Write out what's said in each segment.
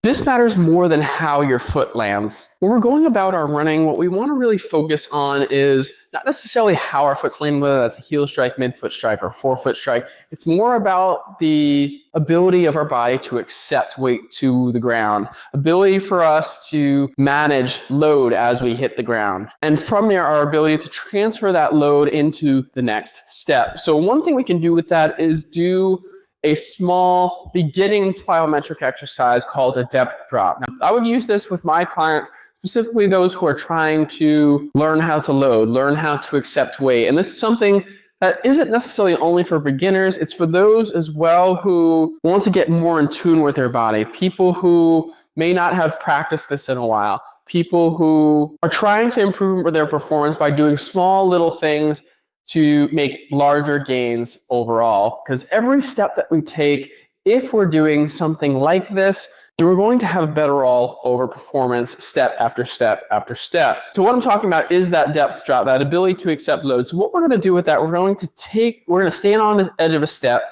This matters more than how your foot lands. When we're going about our running, what we want to really focus on is not necessarily how our foot's landing, whether that's a heel strike, midfoot strike, or forefoot strike. It's more about the ability of our body to accept weight to the ground, ability for us to manage load as we hit the ground, and from there, our ability to transfer that load into the next step. So one thing we can do with that is do a small beginning plyometric exercise called a depth drop. Now, I would use this with my clients, specifically those who are trying to learn how to load, learn how to accept weight. And this is something that isn't necessarily only for beginners. It's for those as well who want to get more in tune with their body, people who may not have practiced this in a while, people who are trying to improve their performance by doing small little things to make larger gains overall. Because every step that we take, if we're doing something like this, then we're going to have better all over performance step after step after step. So what I'm talking about is that depth drop, that ability to accept load. So what we're going to do with that, we're going to stand on the edge of a step.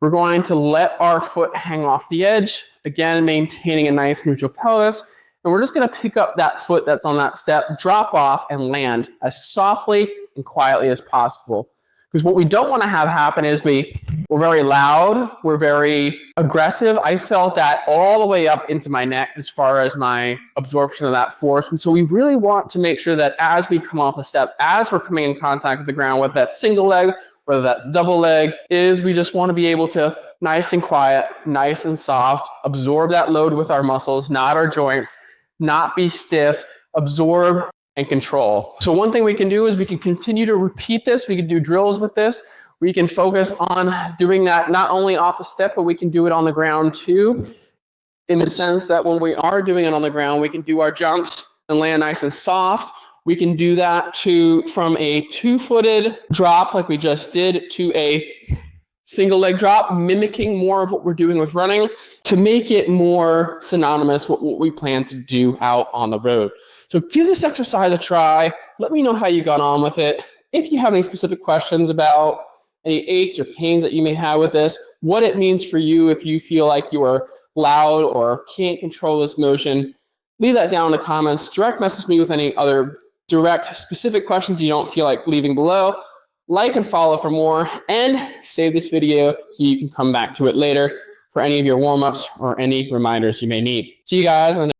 We're going to let our foot hang off the edge, again, maintaining a nice neutral pelvis. And we're just going to pick up that foot that's on that step, drop off, and land as softly and quietly as possible. Because what we don't want to have happen is we're very loud, we're very aggressive. I felt that all the way up into my neck as far as my absorption of that force. And so we really want to make sure that as we come off the step, as we're coming in contact with the ground, whether that's single leg, whether that's double leg, we just want to be able to, nice and quiet, nice and soft, absorb that load with our muscles, not our joints, not be stiff, absorb and control. So one thing we can do is we can continue to repeat this. We can do drills with this. We can focus on doing that not only off the step, but we can do it on the ground too, in the sense that when we are doing it on the ground, we can do our jumps and land nice and soft. We can do that from a two-footed drop like we just did to a single leg drop, mimicking more of what we're doing with running to make it more synonymous with what we plan to do out on the road. So give this exercise a try. Let me know how you got on with it. If you have any specific questions about any aches or pains that you may have with this, what it means for you if you feel like you are loud or can't control this motion, leave that down in the comments. Direct message me with any other direct specific questions you don't feel like leaving below. Like and follow for more, and save this video so you can come back to it later for any of your warm-ups or any reminders you may need. See you guys on the next